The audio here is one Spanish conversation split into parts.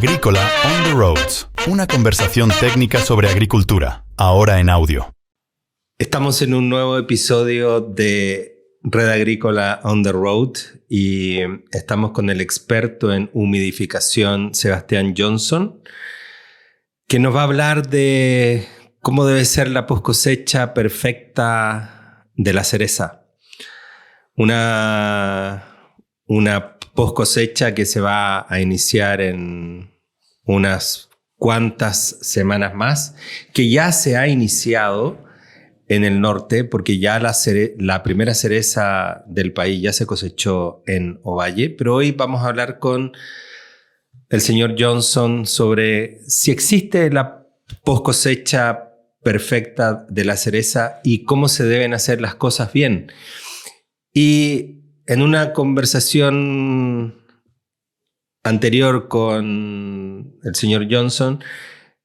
Agrícola on the Roads, una conversación técnica sobre agricultura, ahora en audio. Estamos en un nuevo episodio de Red Agrícola on the Road y estamos con el experto en humidificación, Sebastián Johnson, que nos va a hablar de cómo debe ser la post-cosecha perfecta de la cereza. Una post-cosecha que se va a iniciar en unas cuantas semanas más, que ya se ha iniciado en el norte, porque ya la primera cereza del país ya se cosechó en Ovalle, pero hoy vamos a hablar con el señor Johnson sobre si existe la post-cosecha perfecta de la cereza y cómo se deben hacer las cosas bien. Y en una conversación anterior con el señor Johnson,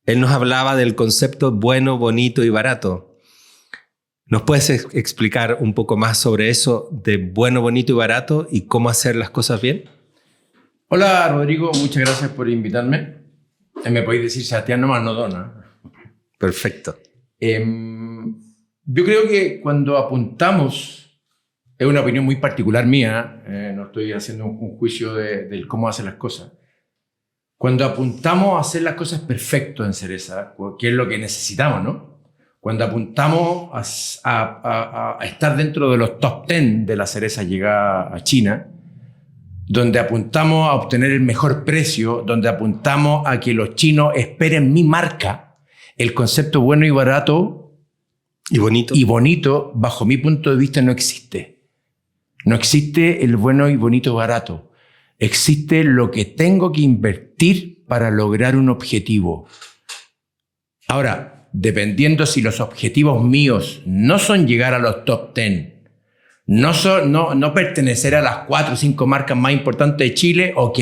él nos hablaba del concepto bueno, bonito y barato. ¿Nos puedes explicar un poco más sobre eso de bueno, bonito y barato y cómo hacer las cosas bien? Hola Rodrigo, muchas gracias por invitarme. Me podéis decir Sebastián nomás, no Dona. Perfecto. Yo creo que cuando apuntamos, es una opinión muy particular mía, no estoy haciendo un juicio de cómo hacer las cosas. Cuando apuntamos a hacer las cosas perfecto en cereza, que es lo que necesitamos, ¿no? Cuando apuntamos a estar dentro de los top 10 de la cereza llegada a China, donde apuntamos a obtener el mejor precio, donde apuntamos a que los chinos esperen mi marca, el concepto bueno y barato y bonito, bajo mi punto de vista, no existe. No existe el bueno y bonito barato. Existe lo que tengo que invertir para lograr un objetivo. Ahora, dependiendo si los objetivos míos no son llegar a los top 10, no pertenecer a las 4 o 5 marcas más importantes de Chile, ok.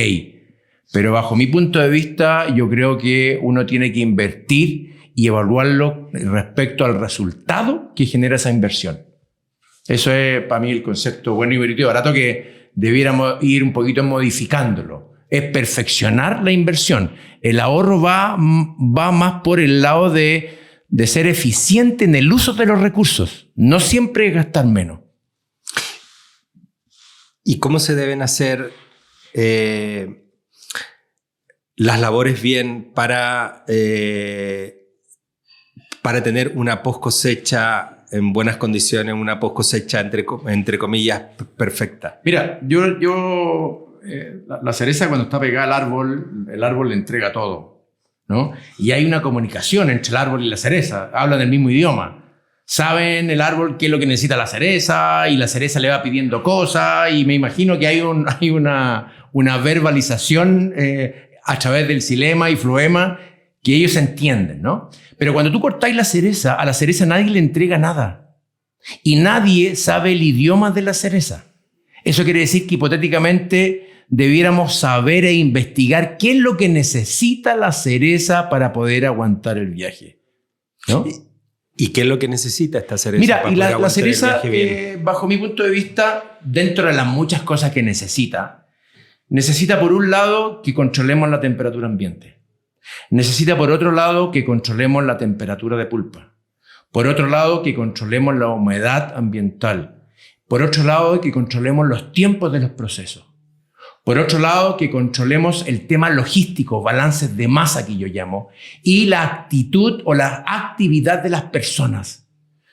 Pero bajo mi punto de vista, yo creo que uno tiene que invertir y evaluarlo respecto al resultado que genera esa inversión. Eso es para mí el concepto bueno y bonito y barato que debiéramos ir un poquito modificándolo. Es perfeccionar la inversión. El ahorro va más por el lado de ser eficiente en el uso de los recursos. No siempre gastar menos. ¿Y cómo se deben hacer las labores bien para tener una post cosecha en buenas condiciones, una post cosecha entre comillas perfecta? Mira, la cereza cuando está pegada al árbol, el árbol le entrega todo, ¿no? Y hay una comunicación entre el árbol y la cereza, hablan el mismo idioma. Saben el árbol qué es lo que necesita la cereza y la cereza le va pidiendo cosas y me imagino que hay una verbalización a través del xilema y floema que ellos entienden, ¿no? Pero cuando tú cortáis la cereza, a la cereza nadie le entrega nada. Y nadie sabe el idioma de la cereza. Eso quiere decir que hipotéticamente debiéramos saber e investigar qué es lo que necesita la cereza para poder aguantar el viaje, ¿no? ¿Y qué es lo que necesita esta cereza? Mira, y la cereza, bajo mi punto de vista, dentro de las muchas cosas que necesita por un lado que controlemos la temperatura ambiente. Necesita, por otro lado, que controlemos la temperatura de pulpa. Por otro lado, que controlemos la humedad ambiental. Por otro lado, que controlemos los tiempos de los procesos. Por otro lado, que controlemos el tema logístico, balances de masa que yo llamo, y la actitud o la actividad de las personas.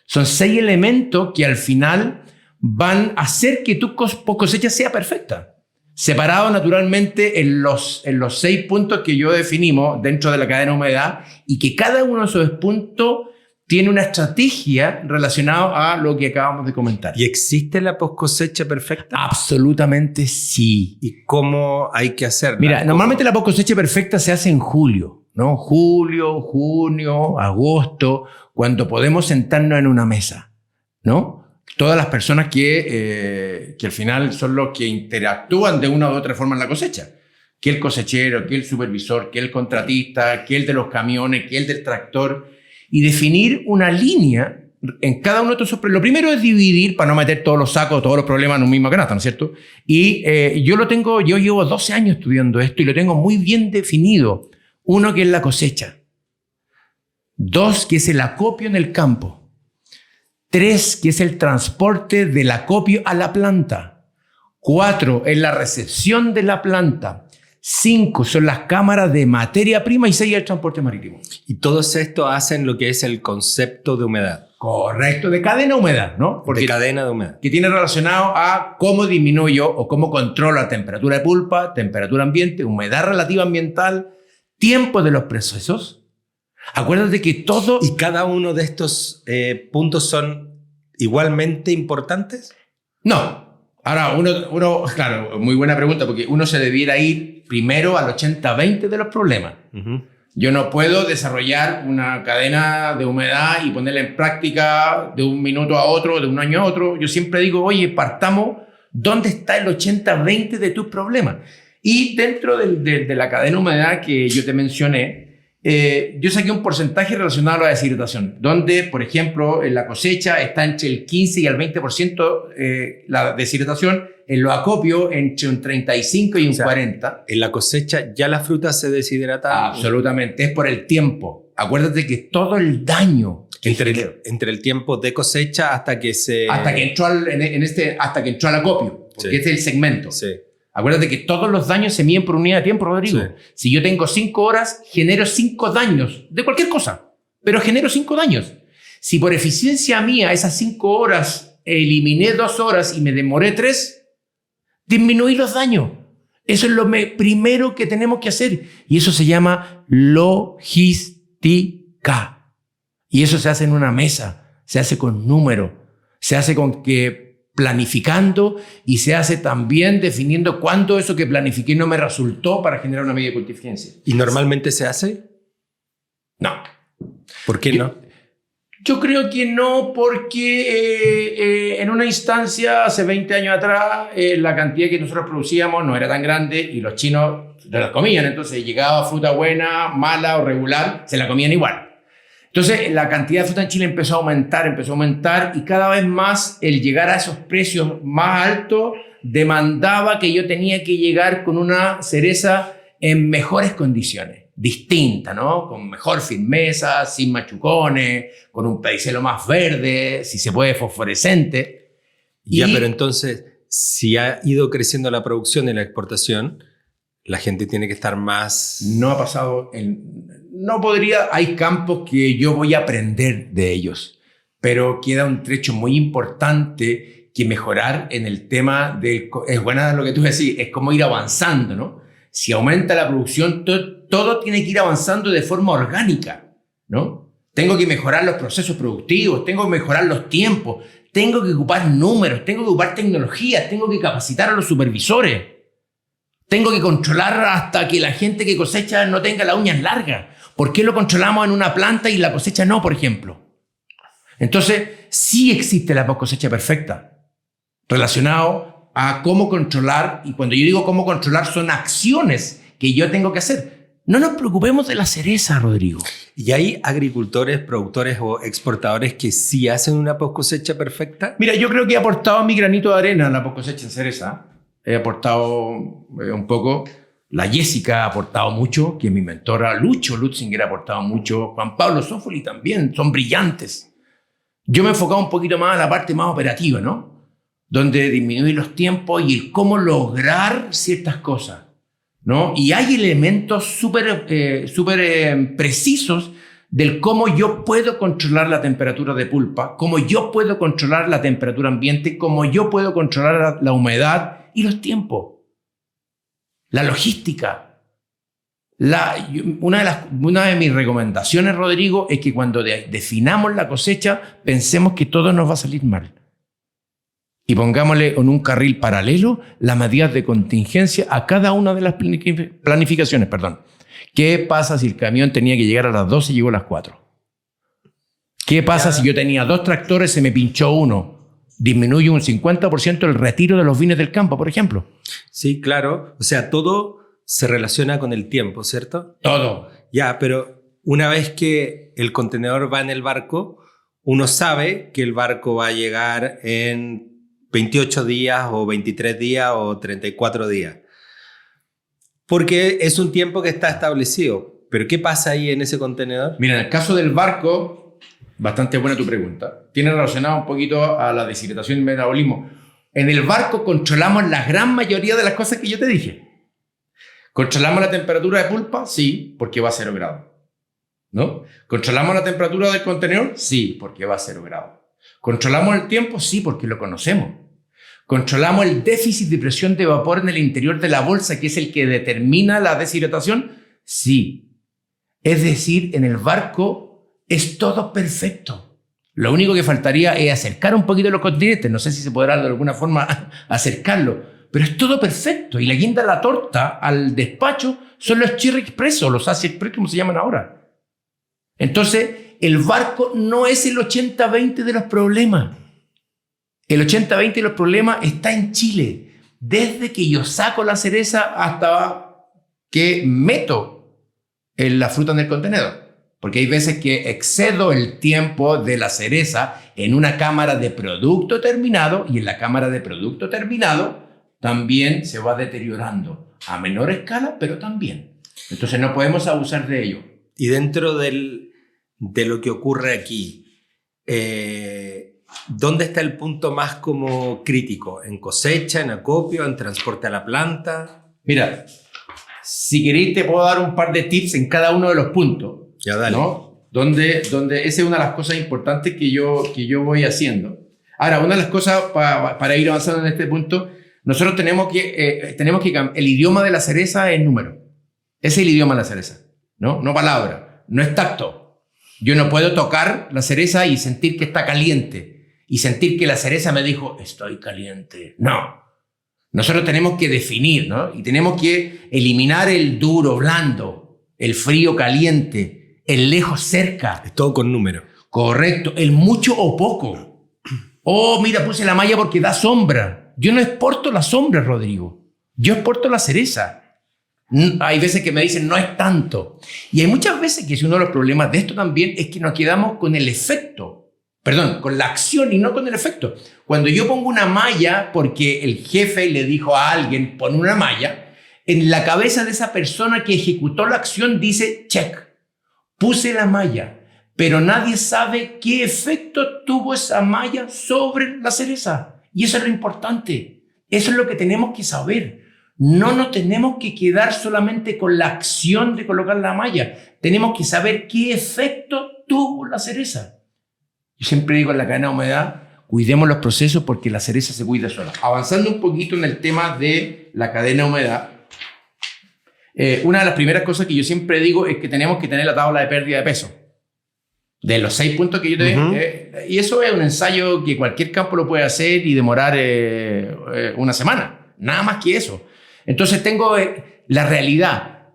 Son 6 elementos que al final van a hacer que tu cosecha sea perfecta. Separado naturalmente en los 6 puntos que yo definimos dentro de la cadena de humedad y que cada uno de esos puntos tiene una estrategia relacionada a lo que acabamos de comentar. ¿Y existe la post cosecha perfecta? Absolutamente sí. ¿Y cómo hay que hacerla? Mira, normalmente la post cosecha perfecta se hace en julio, ¿no? Julio, junio, agosto, cuando podemos sentarnos en una mesa, ¿no? Todas las personas que al final son los que interactúan de una u otra forma en la cosecha. Que el cosechero, que el supervisor, que el contratista, que el de los camiones, que el del tractor. Y definir una línea en cada uno de esos... Lo primero es dividir para no meter todos los sacos, todos los problemas en un mismo canasta, ¿no es cierto? Y yo llevo 12 años estudiando esto y lo tengo muy bien definido. 1, que es la cosecha. 2, que es el acopio en el campo. 3, que es el transporte del acopio a la planta. 4, es la recepción de la planta. 5 son las cámaras de materia prima y 6 el transporte marítimo. Y todos estos hacen lo que es el concepto de humedad. Correcto, de cadena de humedad, ¿no? De cadena de humedad. Que tiene relacionado a cómo disminuyo o cómo controlo la temperatura de pulpa, temperatura ambiente, humedad relativa ambiental, tiempo de los procesos. Acuérdate que todo... ¿Y cada uno de estos puntos son igualmente importantes? No. Ahora, uno, claro, muy buena pregunta, porque uno se debiera ir primero al 80-20 de los problemas. Uh-huh. Yo no puedo desarrollar una cadena de humedad y ponerla en práctica de un minuto a otro, de un año a otro. Yo siempre digo, oye, partamos, ¿dónde está el 80-20 de tus problemas? Y dentro de la cadena de humedad que yo te mencioné, yo saqué un porcentaje relacionado a la deshidratación, donde, por ejemplo, en la cosecha está entre el 15 y el 20% la deshidratación, en los acopios entre un 35 y un 40. En la cosecha ya la fruta se deshidrata. Absolutamente, es por el tiempo. Acuérdate que todo el daño entre el tiempo de cosecha hasta que entró hasta que entró al acopio, porque este es el segmento. Sí. Acuérdate que todos los daños se miden por unidad de tiempo, Rodrigo. Sí. Si yo tengo 5 horas, genero 5 daños de cualquier cosa, pero genero 5 daños. Si por eficiencia mía esas 5 horas eliminé 2 horas y me demoré 3, disminuí los daños. Eso es lo primero que tenemos que hacer. Y eso se llama logística. Y eso se hace en una mesa, se hace con números, se hace con planificando y se hace también definiendo cuánto eso que planifiqué no me resultó para generar una medida de contingencia. ¿Y normalmente se hace? No. ¿Por qué no? Yo creo que no, porque en una instancia, hace 20 años atrás, la cantidad que nosotros producíamos no era tan grande y los chinos se la comían. Entonces llegaba fruta buena, mala o regular, se la comían igual. Entonces la cantidad de fruta en Chile empezó a aumentar y cada vez más el llegar a esos precios más altos demandaba que yo tenía que llegar con una cereza en mejores condiciones, distinta, ¿no? Con mejor firmeza, sin machucones, con un pedicelo más verde, si se puede fosforescente. Ya, pero entonces, si ha ido creciendo la producción y la exportación, la gente tiene que estar más... No ha pasado... hay campos que yo voy a aprender de ellos, pero queda un trecho muy importante que mejorar en el tema del... Es buena lo que tú decís, es como ir avanzando, ¿no? Si aumenta la producción, todo tiene que ir avanzando de forma orgánica, ¿no? Tengo que mejorar los procesos productivos, tengo que mejorar los tiempos, tengo que ocupar números, tengo que ocupar tecnologías, tengo que capacitar a los supervisores, tengo que controlar hasta que la gente que cosecha no tenga las uñas largas. ¿Por qué lo controlamos en una planta y la cosecha no, por ejemplo? Entonces, sí existe la cosecha perfecta, relacionado a cómo controlar, y cuando yo digo cómo controlar, son acciones que yo tengo que hacer. No nos preocupemos de la cereza, Rodrigo. ¿Y hay agricultores, productores o exportadores que sí hacen una post-cosecha perfecta? Mira, yo creo que he aportado mi granito de arena a la post-cosecha en cereza. He aportado un poco. La Jessica ha aportado mucho, que es mi mentora. Lucho Lutzinger ha aportado mucho. Juan Pablo Zófoli también. Son brillantes. Yo me he enfocado un poquito más a la parte más operativa, ¿no? Donde disminuir los tiempos y el cómo lograr ciertas cosas, ¿no? Y hay elementos súper precisos del cómo yo puedo controlar la temperatura de pulpa, cómo yo puedo controlar la temperatura ambiente, cómo yo puedo controlar la humedad y los tiempos. La logística. Una de mis recomendaciones, Rodrigo, es que cuando definamos la cosecha, pensemos que todo nos va a salir mal. Y pongámosle en un carril paralelo las medidas de contingencia a cada una de las planificaciones. ¿Qué pasa si el camión tenía que llegar a las 12 y llegó a las 4? ¿Qué pasa si yo tenía 2 tractores y se me pinchó uno? Disminuye un 50% el retiro de los bienes del campo, por ejemplo. Sí, claro. O sea, todo se relaciona con el tiempo, ¿cierto? Todo. Ya, pero una vez que el contenedor va en el barco, uno sabe que el barco va a llegar en 28 días o 23 días o 34 días. Porque es un tiempo que está establecido. ¿Pero qué pasa ahí en ese contenedor? Mira, en el caso del barco, bastante buena tu pregunta. Tiene relacionado un poquito a la deshidratación y el metabolismo. En el barco controlamos la gran mayoría de las cosas que yo te dije. ¿Controlamos la temperatura de pulpa? Sí, porque va a 0 grados. ¿No? ¿Controlamos la temperatura del contenedor? Sí, porque va a 0 grados. ¿Controlamos el tiempo? Sí, porque lo conocemos. ¿Controlamos el déficit de presión de vapor en el interior de la bolsa, que es el que determina la deshidratación? Sí. Es decir, en el barco es todo perfecto. Lo único que faltaría es acercar un poquito los continentes. No sé si se podrá de alguna forma acercarlo, pero es todo perfecto. Y la guinda de la torta al despacho son los Cherry Express o los Asia Express, como se llaman ahora. Entonces, el barco no es el 80-20 de los problemas. El 80-20 de los problemas está en Chile. Desde que yo saco la cereza hasta que meto la fruta en el contenedor. Porque hay veces que excedo el tiempo de la cereza en una cámara de producto terminado, y en la cámara de producto terminado también se va deteriorando a menor escala, pero también. Entonces no podemos abusar de ello. Y dentro de lo que ocurre aquí, ¿dónde está el punto más como crítico? ¿En cosecha, en acopio, en transporte a la planta? Mira, si queréis te puedo dar un par de tips en cada uno de los puntos. Ya, dale. ¿No? Donde esa es una de las cosas importantes que yo voy haciendo. Ahora, una de las cosas para ir avanzando en este punto, nosotros tenemos que el idioma de la cereza es número. Ese es el idioma de la cereza, ¿no? No palabra, no es tacto. Yo no puedo tocar la cereza y sentir que está caliente y sentir que la cereza me dijo, estoy caliente. No. Nosotros tenemos que definir, ¿no? Y tenemos que eliminar el duro, blando, el frío, caliente, el lejos, cerca. Es todo con número. Correcto. El mucho o poco. Oh, mira, puse la malla porque da sombra. Yo no exporto la sombra, Rodrigo. Yo exporto la cereza. Hay veces que me dicen, no es tanto. Y hay muchas veces que uno de los problemas de esto también es que nos quedamos con el efecto. Perdón, con la acción y no con el efecto. Cuando yo pongo una malla porque el jefe le dijo a alguien, pon una malla, en la cabeza de esa persona que ejecutó la acción dice, check. Puse la malla, pero nadie sabe qué efecto tuvo esa malla sobre la cereza. Y eso es lo importante. Eso es lo que tenemos que saber. No nos tenemos que quedar solamente con la acción de colocar la malla. Tenemos que saber qué efecto tuvo la cereza. Yo siempre digo en la cadena de humedad, cuidemos los procesos porque la cereza se cuida sola. Avanzando un poquito en el tema de la cadena de humedad, una de las primeras cosas que yo siempre digo es que tenemos que tener la tabla de pérdida de peso. De los 6 puntos que yo te dije. Y eso es un ensayo que cualquier campo lo puede hacer y demorar una semana. Nada más que eso. Entonces tengo la realidad.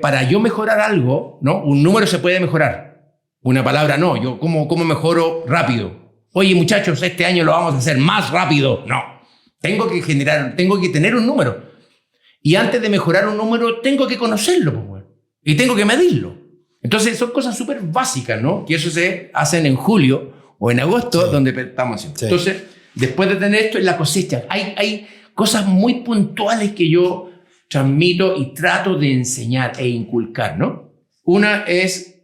Para yo mejorar algo, ¿no? Un número se puede mejorar. Una palabra no. Yo ¿cómo mejoro rápido? Oye, muchachos, este año lo vamos a hacer más rápido. No. Tengo que tener un número. Y antes de mejorar un número, tengo que conocerlo, pues, y tengo que medirlo. Entonces, son cosas súper básicas, ¿no? Que eso se hacen en julio o en agosto, sí, donde estamos haciendo. Sí. Entonces, después de tener esto, en la cosecha, hay cosas muy puntuales que yo transmito y trato de enseñar e inculcar, ¿no? Una es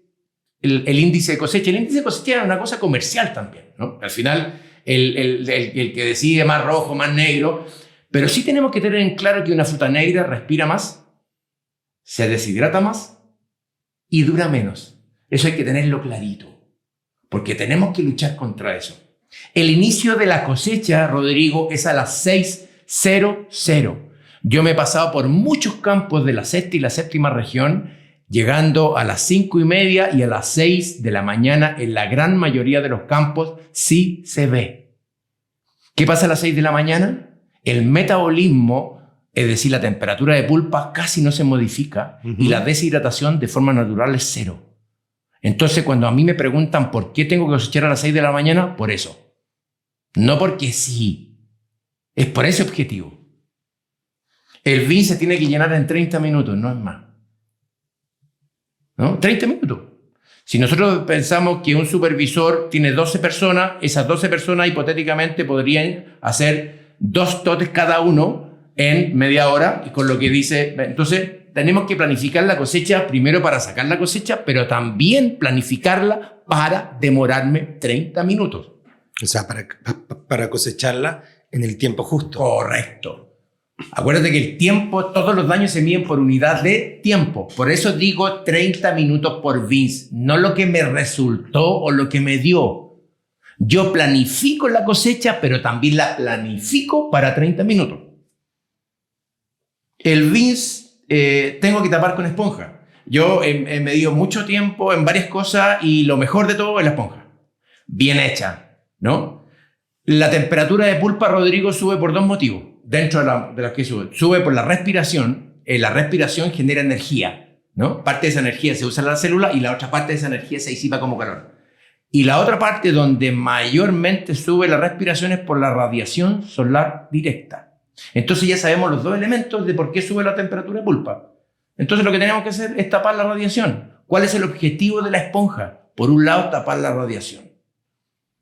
el índice de cosecha. El índice de cosecha es una cosa comercial también, ¿no? Al final, el que decide más rojo, más negro. Pero sí tenemos que tener en claro que una fruta negra respira más, se deshidrata más y dura menos. Eso hay que tenerlo clarito, porque tenemos que luchar contra eso. El inicio de la cosecha, Rodrigo, es a las 6:00. Yo me he pasado por muchos campos de la sexta y la séptima región, llegando a las 5:30 y a las 6 de la mañana. En la gran mayoría de los campos sí se ve. ¿Qué pasa a las 6 de la mañana? El metabolismo, es decir, la temperatura de pulpa casi no se modifica y la deshidratación de forma natural es 0. Entonces, cuando a mí me preguntan por qué tengo que cosechar a las 6 de la mañana, por eso. No porque sí. Es por ese objetivo. El vin se tiene que llenar en 30 minutos, no es más. ¿No? 30 minutos. Si nosotros pensamos que un supervisor tiene 12 personas, esas 12 personas hipotéticamente podrían hacer 2 totes cada uno en media hora, y con lo que dice, entonces tenemos que planificar la cosecha primero para sacar la cosecha, pero también planificarla para demorarme 30 minutos. O sea, para cosecharla en el tiempo justo. Correcto. Acuérdate que el tiempo, todos los daños se miden por unidad de tiempo. Por eso digo 30 minutos por beans, no lo que me resultó o lo que me dio. Yo planifico la cosecha, pero también la planifico para 30 minutos. El beans tengo que tapar con esponja. Yo he medido mucho tiempo en varias cosas y lo mejor de todo es la esponja. Bien hecha, ¿no? La temperatura de pulpa, Rodrigo, sube por 2 motivos. Dentro de las que sube por la respiración. La respiración genera energía, ¿no? Parte de esa energía se usa en la célula y la otra parte de esa energía se disipa como calor. Y la otra parte donde mayormente sube la respiración es por la radiación solar directa. Entonces ya sabemos los 2 elementos de por qué sube la temperatura de pulpa. Entonces lo que tenemos que hacer es tapar la radiación. ¿Cuál es el objetivo de la esponja? Por un lado, tapar la radiación,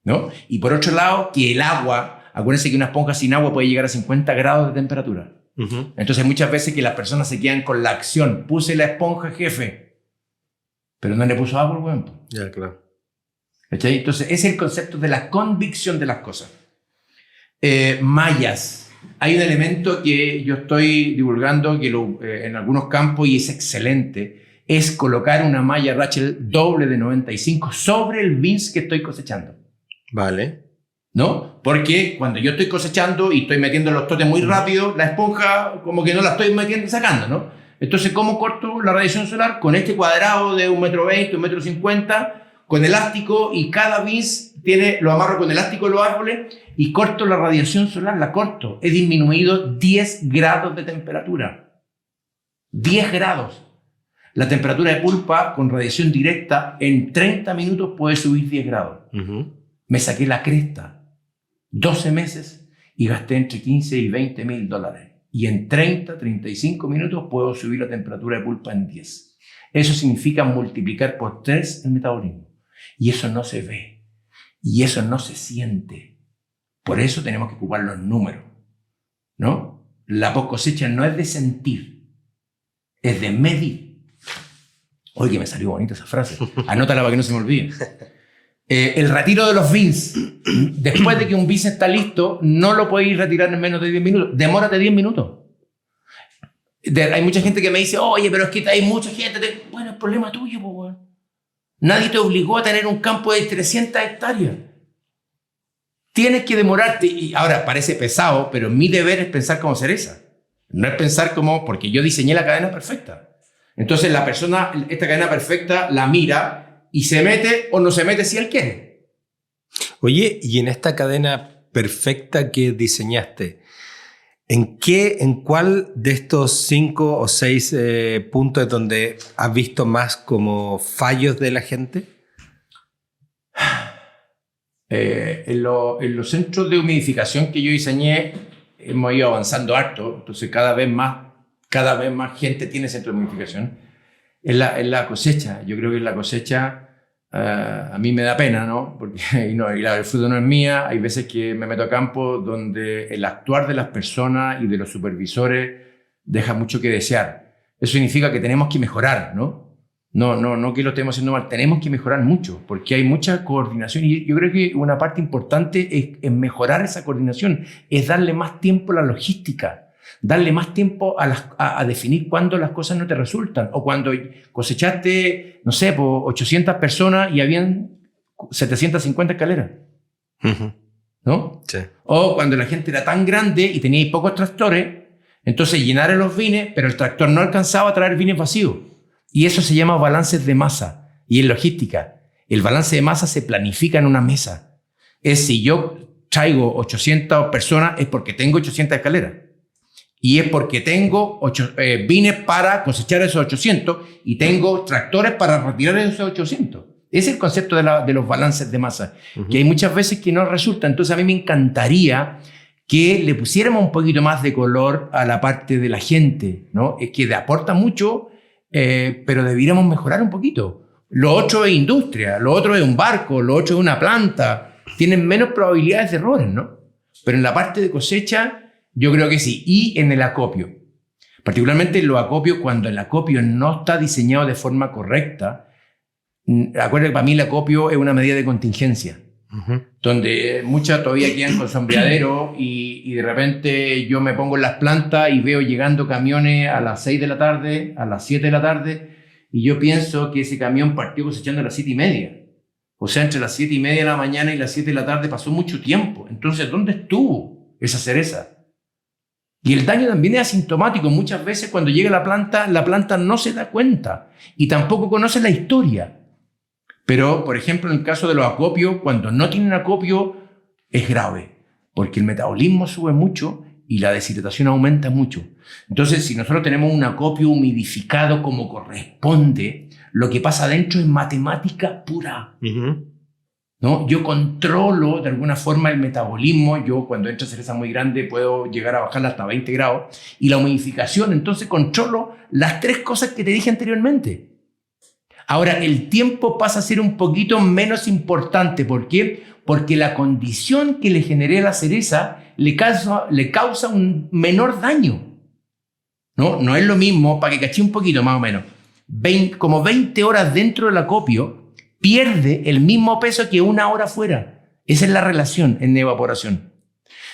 ¿no? Y por otro lado, que el agua... Acuérdense que una esponja sin agua puede llegar a 50 grados de temperatura. Entonces muchas veces que las personas se quedan con la acción. Puse la esponja, jefe, pero no le puso agua, bueno. Ya, claro. ¿Cachai? Entonces ese es el concepto de la convicción de las cosas. Mallas. Hay un elemento que yo estoy divulgando que en algunos campos y es excelente. Es colocar una malla Rachel doble de 95 sobre el beans que estoy cosechando. Vale. ¿No? Porque cuando yo estoy cosechando y estoy metiendo los totes muy rápido, la esponja como que no la estoy metiendo, sacando, ¿no? Entonces, ¿cómo corto la radiación solar? Con este cuadrado de 1,20 m, 1,50 m, con elástico, y cada beans lo amarro con elástico en los árboles y corto la radiación solar, la corto. He disminuido 10 grados de temperatura. 10 grados. La temperatura de pulpa con radiación directa en 30 minutos puede subir 10 grados. Me saqué la cresta. 12 meses y gasté entre 15 y 20 mil dólares. Y en 30, 35 minutos puedo subir la temperatura de pulpa en 10. Eso significa multiplicar por 3 el metabolismo. Y eso no se ve. Y eso no se siente. Por eso tenemos que ocupar los números, ¿no? La post cosecha no es de sentir, es de medir. Oye, que me salió bonita esa frase. Anótala para que no se me olvide. El retiro de los beans, después de que un beans está listo, no lo puedes retirar en menos de 10 minutos. Demórate 10 minutos. Hay mucha gente que me dice, oye, pero es que hay mucha gente. Bueno, es problema tuyo, pues, bueno. Nadie te obligó a tener un campo de 300 hectáreas. Tienes que demorarte. Y ahora, parece pesado, pero mi deber es pensar como cereza. No es pensar como, porque yo diseñé la cadena perfecta. Entonces la persona, esta cadena perfecta, la mira y se mete o no se mete si él quiere. Oye, y en esta cadena perfecta que diseñaste, ¿en cuál de estos 5 o 6 puntos es donde has visto más como fallos de la gente? En los centros de humidificación que yo diseñé hemos ido avanzando harto, entonces cada vez más gente tiene centro de humidificación. Es la cosecha. Yo creo que en la cosecha a mí me da pena, ¿no? Porque el fruto no es mía. Hay veces que me meto a campo donde el actuar de las personas y de los supervisores deja mucho que desear. Eso significa que tenemos que mejorar, ¿no? No que lo estemos haciendo mal, tenemos que mejorar mucho, porque hay mucha coordinación y yo creo que una parte importante es mejorar esa coordinación, es darle más tiempo a la logística. Darle más tiempo a definir cuándo las cosas no te resultan. O cuando cosechaste, no sé, por 800 personas y habían 750 escaleras. ¿No? Sí. O cuando la gente era tan grande y tenía pocos tractores, entonces llenaron los bines, pero el tractor no alcanzaba a traer bines vacíos. Y eso se llama balances de masa. Y en logística, el balance de masa se planifica en una mesa. Es si yo traigo 800 personas, es porque tengo 800 escaleras. Y es porque tengo bines para cosechar esos 800 y tengo tractores para retirar esos 800. Ese es el concepto de los balances de masa, que hay muchas veces que no resulta. Entonces a mí me encantaría que le pusiéramos un poquito más de color a la parte de la gente, ¿no? Es que aporta mucho, pero debiéramos mejorar un poquito. Lo otro es industria, lo otro es un barco, lo otro es una planta. Tienen menos probabilidades de errores, ¿no? Pero en la parte de cosecha, yo creo que sí. Y en el acopio. Particularmente en los acopios, cuando el acopio no está diseñado de forma correcta. Acuérdate que para mí el acopio es una medida de contingencia. Donde muchas todavía quedan con sombreadero y de repente yo me pongo en las plantas y veo llegando camiones a las 6 de la tarde, a las 7 de la tarde, y yo pienso que ese camión partió cosechando a las 7:30. O sea, entre las 7:30 de la mañana y las 7 de la tarde pasó mucho tiempo. Entonces, ¿dónde estuvo esa cereza? Y el daño también es asintomático. Muchas veces cuando llega la planta no se da cuenta y tampoco conoce la historia. Pero, por ejemplo, en el caso de los acopios, cuando no tienen acopio, es grave, porque el metabolismo sube mucho y la deshidratación aumenta mucho. Entonces, si nosotros tenemos un acopio humidificado como corresponde, lo que pasa adentro es matemática pura. ¿No? Yo controlo de alguna forma el metabolismo. Yo, cuando entra cereza muy grande, puedo llegar a bajarla hasta 20 grados. Y la humidificación, entonces controlo las 3 cosas que te dije anteriormente. Ahora, el tiempo pasa a ser un poquito menos importante. ¿Por qué? Porque la condición que le generé a la cereza le causa un menor daño. No es lo mismo, para que caché un poquito más o menos, como 20 horas dentro del acopio pierde el mismo peso que 1 hora fuera. Esa es la relación en evaporación.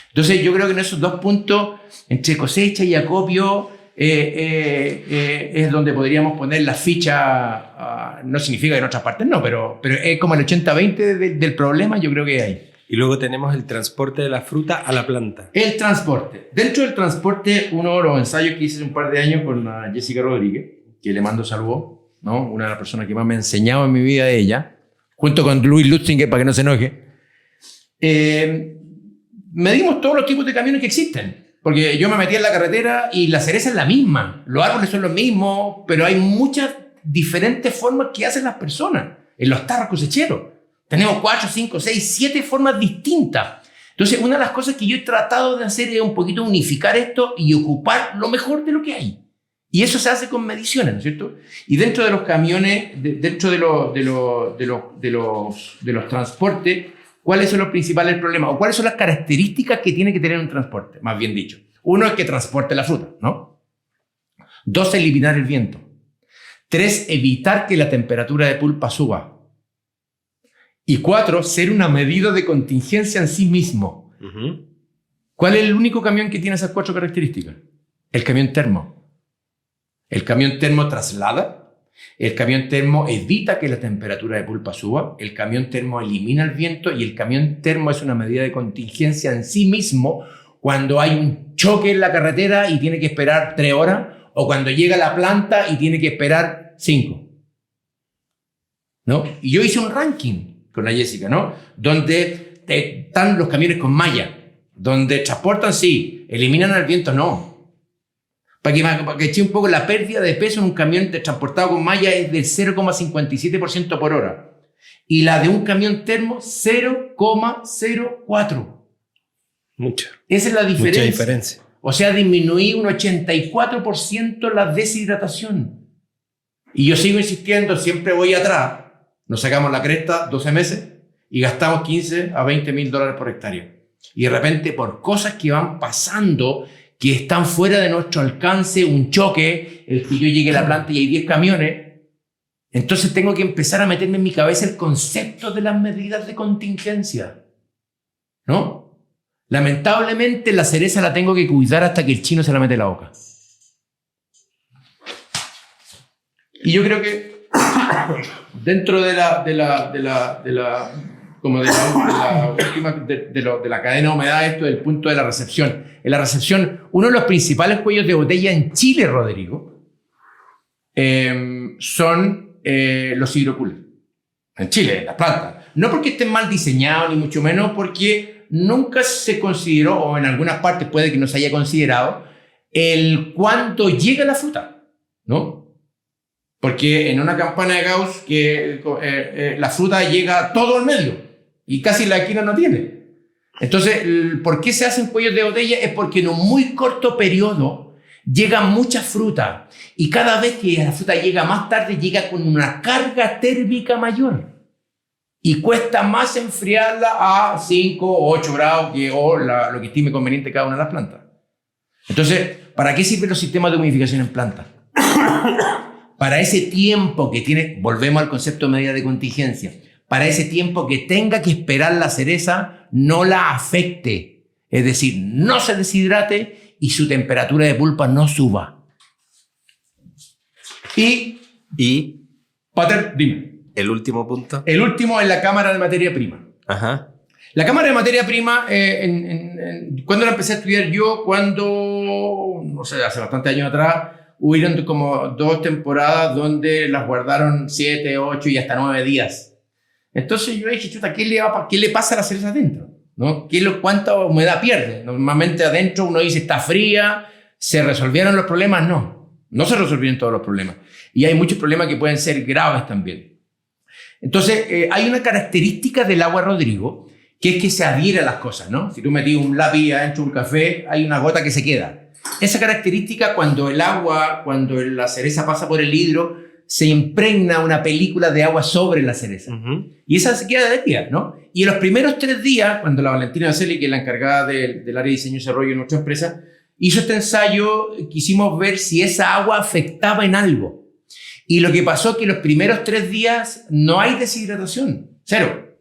Entonces, yo creo que en esos 2 puntos, entre cosecha y acopio, es donde podríamos poner la ficha. No significa que en otras partes no, pero es como el 80-20 del problema, yo creo que hay. Y luego tenemos el transporte de la fruta a la planta. El transporte. Dentro del transporte, uno de los ensayos que hice hace un par de años con la Jessica Rodríguez, que le mando saludos, ¿no? Una de las personas que más me ha enseñado en mi vida de ella, junto con Luis Lutzinger, para que no se enoje. Medimos todos los tipos de camiones que existen. Porque yo me metí en la carretera y la cereza es la misma, los árboles son los mismos, pero hay muchas diferentes formas que hacen las personas en los tarros cosecheros. Tenemos 4, 5, 6, 7 formas distintas. Entonces, una de las cosas que yo he tratado de hacer es un poquito unificar esto y ocupar lo mejor de lo que hay. Y eso se hace con mediciones, ¿no es cierto? Y dentro de los camiones, dentro de los transportes, ¿cuáles son los principales problemas? ¿O cuáles son las características que tiene que tener un transporte? Más bien dicho. 1 es que transporte la fruta, ¿no? 2, eliminar el viento. 3, evitar que la temperatura de pulpa suba. Y 4, ser una medida de contingencia en sí mismo. ¿Cuál es el único camión que tiene esas 4 características? El camión termo. El camión termo traslada. El camión termo evita que la temperatura de pulpa suba, el camión termo elimina el viento y el camión termo es una medida de contingencia en sí mismo cuando hay un choque en la carretera y tiene que esperar 3 horas o cuando llega a la planta y tiene que esperar 5. ¿No? Y yo hice un ranking con la Jessica, ¿no? Donde están los camiones con malla, donde transportan, sí, eliminan el viento, no. Para que eche un poco, la pérdida de peso en un camión transportado con malla es del 0,57% por hora. Y la de un camión termo, 0,04. Mucha. Esa es la diferencia. Mucha diferencia. O sea, disminuí un 84% la deshidratación. Y yo sigo insistiendo, siempre voy atrás. Nos sacamos la cresta 12 meses y gastamos 15 a 20 mil dólares por hectárea. Y de repente, por cosas que van pasando, que están fuera de nuestro alcance, un choque, el que yo llegue a la planta y hay 10 camiones, entonces tengo que empezar a meterme en mi cabeza el concepto de las medidas de contingencia, ¿no? Lamentablemente la cereza la tengo que cuidar hasta que el chino se la mete en la boca. Y yo creo que dentro de la cadena de humedad, esto del punto de la recepción. En la recepción, uno de los principales cuellos de botella en Chile, Rodrigo, son los hidrocoolers. En Chile, las plantas. No porque estén mal diseñados, ni mucho menos porque nunca se consideró, o en algunas partes puede que no se haya considerado, el cuánto llega la fruta, ¿no? Porque en una campana de Gauss la fruta llega todo al medio y casi la esquina no tiene. Entonces, ¿por qué se hacen cuellos de botella? Es porque en un muy corto periodo llega mucha fruta y cada vez que la fruta llega más tarde, llega con una carga térmica mayor. Y cuesta más enfriarla a 5 o 8 grados o lo que estime conveniente cada una de las plantas. Entonces, ¿para qué sirven los sistemas de humidificación en plantas? Para ese tiempo que tiene, volvemos al concepto de medida de contingencia, para ese tiempo que tenga que esperar la cereza, no la afecte. Es decir, no se deshidrate y su temperatura de pulpa no suba. Y Pater, dime. ¿El último punto? El último es la cámara de materia prima. Ajá. La cámara de materia prima, ¿cuándo la empecé a estudiar yo? Cuando, no sé, hace bastantes años atrás, hubieron como 2 temporadas donde las guardaron 7, 8 y hasta 9 días. Entonces yo dije, chuta, ¿qué le pasa a la cereza adentro? ¿No? ¿Cuánta humedad pierde? Normalmente adentro uno dice, está fría, ¿se resolvieron los problemas? No se resolvieron todos los problemas. Y hay muchos problemas que pueden ser graves también. Entonces, hay una característica del agua Rodrigo, que es que se adhiere a las cosas, ¿no? Si tú metís un lápiz adentro de un café, hay una gota que se queda. Esa característica, cuando la cereza pasa por el hidro, se impregna una película de agua sobre la cereza. Y esa se queda de día, ¿no? Y en los primeros 3 días, cuando la Valentina Baselli, que es la encargada del área de diseño y desarrollo de nuestra empresa, hizo este ensayo, quisimos ver si esa agua afectaba en algo. Y lo que pasó es que los primeros 3 días no hay deshidratación. Cero,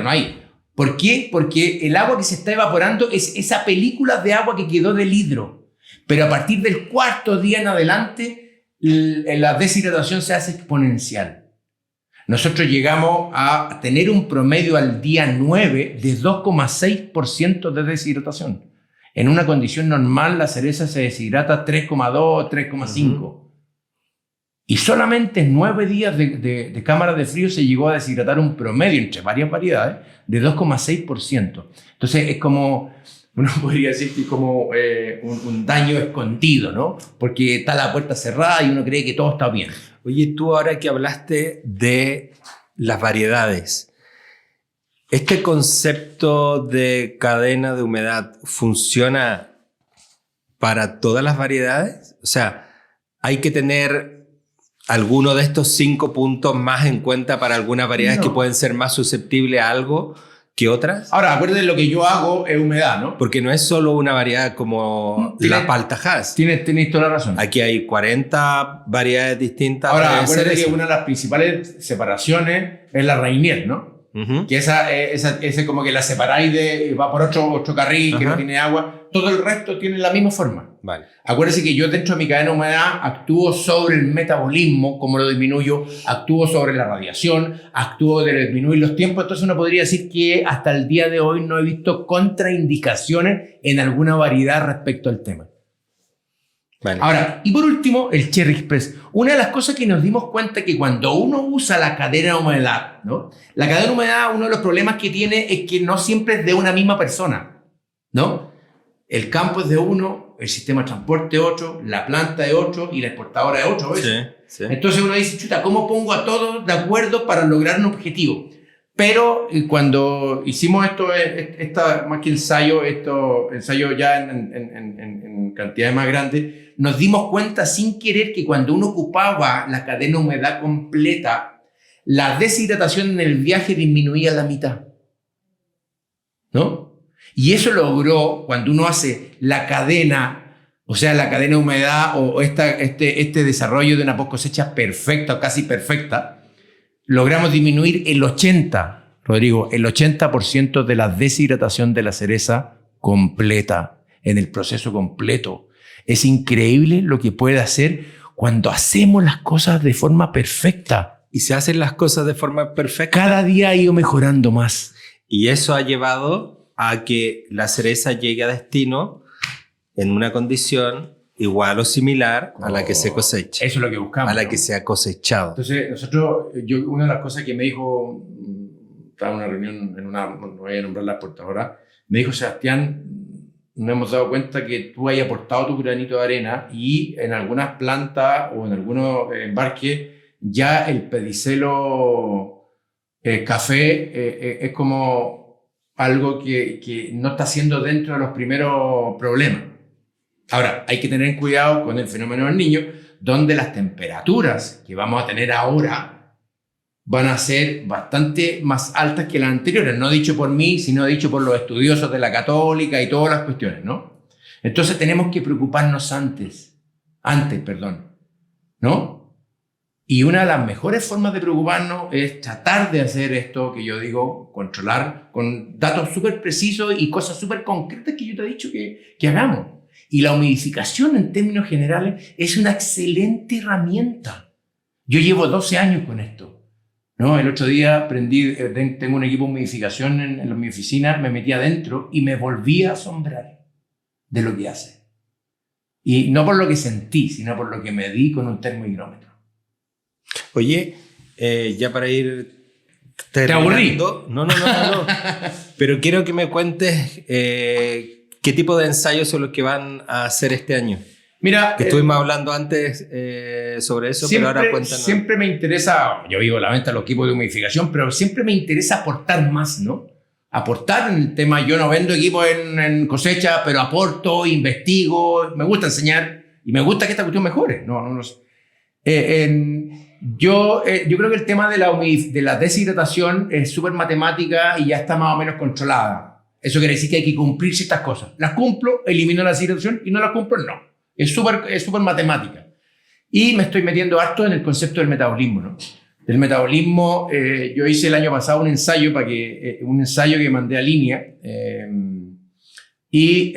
no hay. ¿Por qué? Porque el agua que se está evaporando es esa película de agua que quedó del hidro. Pero a partir del 4.º día en adelante, la deshidratación se hace exponencial. Nosotros llegamos a tener un promedio al día 9 de 2,6% de deshidratación. En una condición normal, la cereza se deshidrata 3,2, 3,5. Y solamente en 9 días de cámara de frío se llegó a deshidratar un promedio entre varias variedades de 2,6%. Entonces es como, uno podría decir que es como un daño escondido, ¿no? Porque está la puerta cerrada y uno cree que todo está bien. Oye, tú ahora que hablaste de las variedades, ¿este concepto de cadena de humedad funciona para todas las variedades? O sea, ¿hay que tener alguno de estos 5 puntos más en cuenta para algunas variedades que pueden ser más susceptibles a algo que otras? Ahora, acuérdense, lo que yo hago es humedad, ¿no? Porque no es solo una variedad como la Paltajás. Tienes toda la razón. Aquí hay 40 variedades distintas. Ahora, acuérdate que una de las principales separaciones es la Rainier, ¿no? Que esa como que la separáis va por otro carril que no tiene agua. Todo el resto tiene la misma forma. Vale. Acuérdense que yo dentro de mi cadena de humedad actúo sobre el metabolismo, como lo disminuyo, actúo sobre la radiación, actúo de disminuir los tiempos. Entonces uno podría decir que hasta el día de hoy no he visto contraindicaciones en alguna variedad respecto al tema. Vale. Ahora, y por último, el Cherry Express. Una de las cosas que nos dimos cuenta es que cuando uno usa la cadena de humedad, ¿no? La cadena de humedad, uno de los problemas que tiene es que no siempre es de una misma persona, ¿no? El campo es de uno, el sistema de transporte es otro, la planta es otro y la exportadora es otro. Sí. Entonces uno dice, chuta, ¿cómo pongo a todos de acuerdo para lograr un objetivo? Pero cuando hicimos más que ensayo ya en cantidades más grandes, nos dimos cuenta sin querer que cuando uno ocupaba la cadena de humedad completa, la deshidratación en el viaje disminuía a la mitad, ¿no? Y eso logró, cuando uno hace la cadena, o sea, la cadena de humedad o este desarrollo de una post cosecha perfecta o casi perfecta, logramos disminuir el 80% de la deshidratación de la cereza completa, en el proceso completo. Es increíble lo que puede hacer cuando hacemos las cosas de forma perfecta. Y se hacen las cosas de forma perfecta. Cada día ha ido mejorando más. Y eso ha llevado a que la cereza llegue a destino en una condición igual o similar a la que se cosecha. Eso es lo que buscamos. A la que se ha cosechado. Entonces, una de las cosas que me dijo, estaba en una reunión, no voy a nombrar la exportadora, me dijo, Sebastián, nos hemos dado cuenta que tú hayas aportado tu granito de arena y en algunas plantas o en algunos embarques ya el pedicelo café es como algo que no está siendo dentro de los primeros problemas. Ahora, hay que tener cuidado con el fenómeno del niño, donde las temperaturas que vamos a tener ahora van a ser bastante más altas que las anteriores. No dicho por mí, sino dicho por los estudiosos de la Católica y todas las cuestiones, ¿no? Entonces tenemos que preocuparnos antes, ¿no? Y una de las mejores formas de preocuparnos es tratar de hacer esto que yo digo, controlar con datos súper precisos y cosas súper concretas que yo te he dicho que hagamos. Y la humidificación en términos generales es una excelente herramienta. Yo llevo 12 años con esto, ¿no? El otro día aprendí, tengo un equipo de humidificación en mi oficina, me metí adentro y me volví a asombrar de lo que hace. Y no por lo que sentí, sino por lo que medí con un termohigrómetro. Oye, ya para ir terminando... ¿Te aburrí? No. Pero quiero que me cuentes qué tipo de ensayos son los que van a hacer este año. Mira, que estuvimos hablando antes sobre eso, pero ahora cuéntanos. Siempre me interesa, yo vivo la venta de los equipos de humidificación, pero siempre me interesa aportar más, ¿no? Aportar en el tema. Yo no vendo equipos en cosecha, pero aporto, investigo, me gusta enseñar y me gusta que esta cuestión mejore. No sé. Yo creo que el tema de la deshidratación es súper matemática y ya está más o menos controlada. Eso quiere decir que hay que cumplir ciertas cosas. Las cumplo, elimino la deshidratación, y no las cumplo, no. Es súper matemática. Y me estoy metiendo harto en el concepto del metabolismo, ¿no? Del metabolismo, yo hice el año pasado un ensayo que mandé a línea y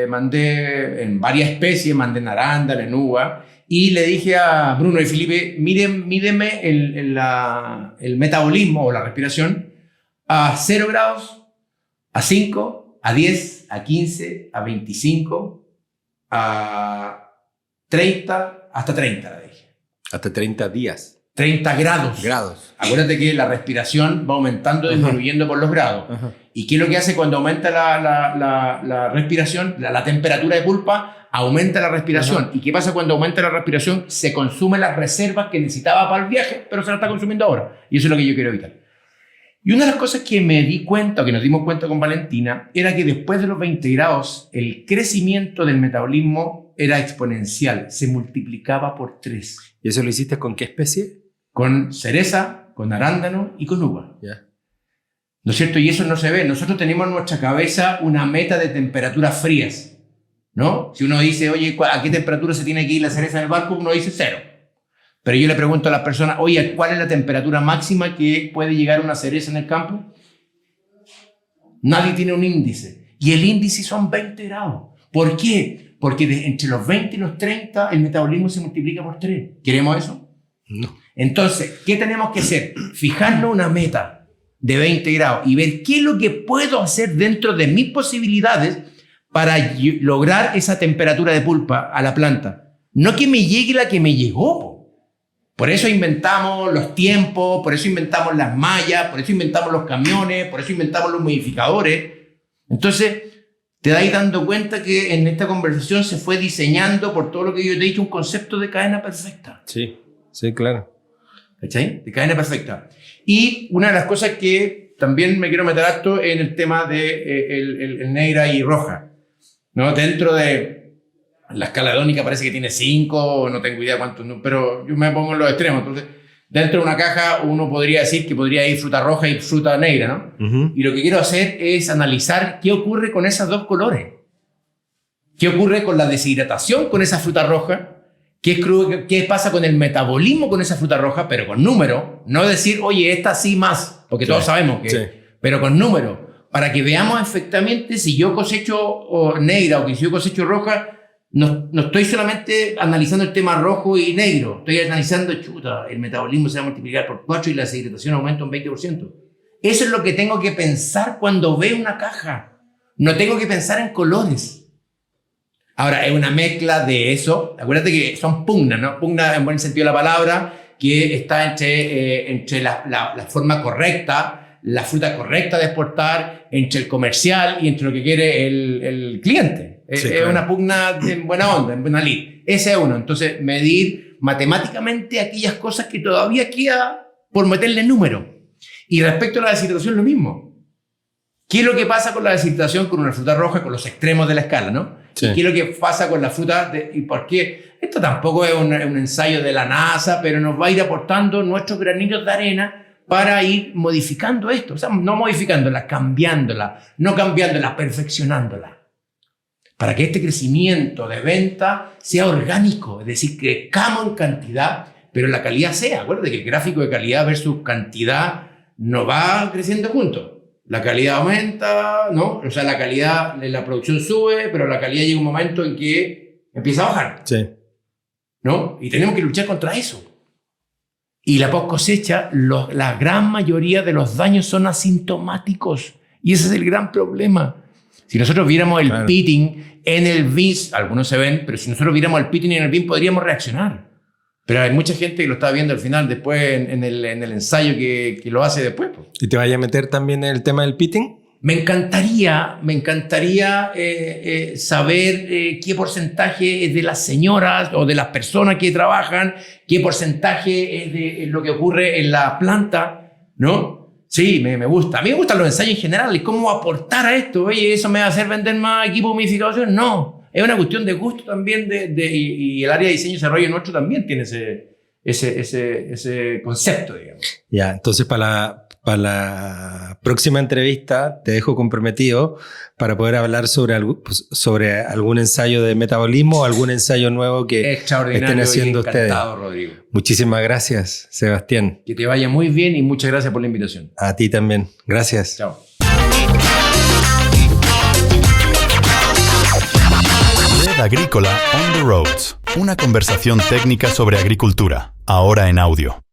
mandé en varias especies, mandé en arándano, en uva, y le dije a Bruno y Felipe, mídeme el metabolismo o la respiración a 0 grados, a 5, a 10, a 15, a 25, a 30, hasta 30, la dije. Hasta 30 días. 30 grados. Acuérdate que la respiración va aumentando, disminuyendo por los grados. Ajá. ¿Y qué es lo que hace cuando aumenta la respiración? La temperatura de pulpa aumenta la respiración. Ajá. ¿Y qué pasa cuando aumenta la respiración? Se consumen las reservas que necesitaba para el viaje, pero se la está consumiendo ahora. Y eso es lo que yo quiero evitar. Y una de las cosas que me di cuenta, o que nos dimos cuenta con Valentina, era que después de los 20 grados, el crecimiento del metabolismo era exponencial, se multiplicaba por 3. ¿Y eso lo hiciste con qué especie? Con cereza, con arándano y con uva. Yeah. ¿No es cierto? Y eso no se ve. Nosotros tenemos en nuestra cabeza una meta de temperaturas frías, ¿no? Si uno dice, oye, ¿a qué temperatura se tiene que ir la cereza en el barco? Uno dice 0. Pero yo le pregunto a las personas, oye, ¿cuál es la temperatura máxima que puede llegar una cereza en el campo? Nadie tiene un índice. Y el índice son 20 grados. ¿Por qué? Porque entre los 20 y los 30 el metabolismo se multiplica por 3. ¿Queremos eso? No. Entonces, ¿qué tenemos que hacer? Fijarnos una meta de 20 grados y ver qué es lo que puedo hacer dentro de mis posibilidades para lograr esa temperatura de pulpa a la planta. No que me llegue la que me llegó. Por eso inventamos los tiempos, por eso inventamos las mallas, por eso inventamos los camiones, por eso inventamos los humidificadores. Entonces, te dais dando cuenta que en esta conversación se fue diseñando, por todo lo que yo te he dicho, un concepto de cadena perfecta. Sí, claro. ¿Cachai? De cadena perfecta. Y una de las cosas que también me quiero meter harto en el tema de el negra y roja, ¿no? Dentro de la escala hedónica parece que tiene 5, no tengo idea cuántos, pero yo me pongo en los extremos. Entonces, dentro de una caja uno podría decir que podría ir fruta roja y fruta negra, ¿no? Uh-huh. Y lo que quiero hacer es analizar qué ocurre con esos dos colores. ¿Qué ocurre con la deshidratación con esa fruta roja? ¿Qué pasa con el metabolismo con esa fruta roja? Pero con número. No decir, oye, esta sí más, porque todos sabemos que... Sí. Pero con número. Para que veamos efectivamente si yo cosecho negra o que si yo cosecho roja... No estoy solamente analizando el tema rojo y negro, estoy analizando, el metabolismo se va a multiplicar por 4 y la deshidratación aumenta un 20%. Eso es lo que tengo que pensar cuando veo una caja. No tengo que pensar en colores. Ahora, es una mezcla de eso. Acuérdate que son pugnas, ¿no? Pugna en buen sentido de la palabra, que está entre la forma correcta, la fruta correcta de exportar, entre el comercial y entre lo que quiere el cliente. Sí, es claro. Una pugna en buena onda, en buena lid. Ese es uno. Entonces, medir matemáticamente aquellas cosas que todavía queda por meterle número. Y respecto a la deshidratación, lo mismo. ¿Qué es lo que pasa con la deshidratación con una fruta roja, con los extremos de la escala, ¿no? Sí. Sí. ¿Y qué es lo que pasa con la fruta? ¿Y por qué? Esto tampoco es un ensayo de la NASA, pero nos va a ir aportando nuestros granitos de arena para ir modificando esto. O sea, no modificándola, cambiándola. No cambiándola, perfeccionándola. Para que este crecimiento de venta sea orgánico. Es decir, que crezcamos en cantidad, pero la calidad sea. Acuérdate que el gráfico de calidad versus cantidad no va creciendo juntos. La calidad aumenta, ¿no? O sea, la calidad de la producción sube, pero la calidad llega un momento en que empieza a bajar. Sí. ¿No? Y tenemos que luchar contra eso. Y la post cosecha, la gran mayoría de los daños son asintomáticos. Y ese es el gran problema. Si nosotros viéramos el pitting en el bean, algunos se ven, pero si nosotros viéramos el pitting en el bean, podríamos reaccionar. Pero hay mucha gente que lo está viendo al final, después en el ensayo que lo hace después. Pues. ¿Y te vaya a meter también en el tema del pitting? Me encantaría saber qué porcentaje es de las señoras o de las personas que trabajan, qué porcentaje es de lo que ocurre en la planta, ¿no? Sí, me gusta. A mí me gustan los ensayos en general y cómo aportar a esto. Oye, ¿eso me va a hacer vender más equipo de humidificación? No. Es una cuestión de gusto también y el área de diseño y desarrollo nuestro también tiene ese concepto, digamos. Ya, entonces para la próxima entrevista te dejo comprometido para poder hablar sobre algún ensayo de metabolismo o algún ensayo nuevo que estén haciendo ustedes. Rodrigo. Muchísimas gracias, Sebastián. Que te vaya muy bien y muchas gracias por la invitación. A ti también. Gracias. Chao. Red Agrícola on the Roads. Una conversación técnica sobre agricultura, ahora en audio.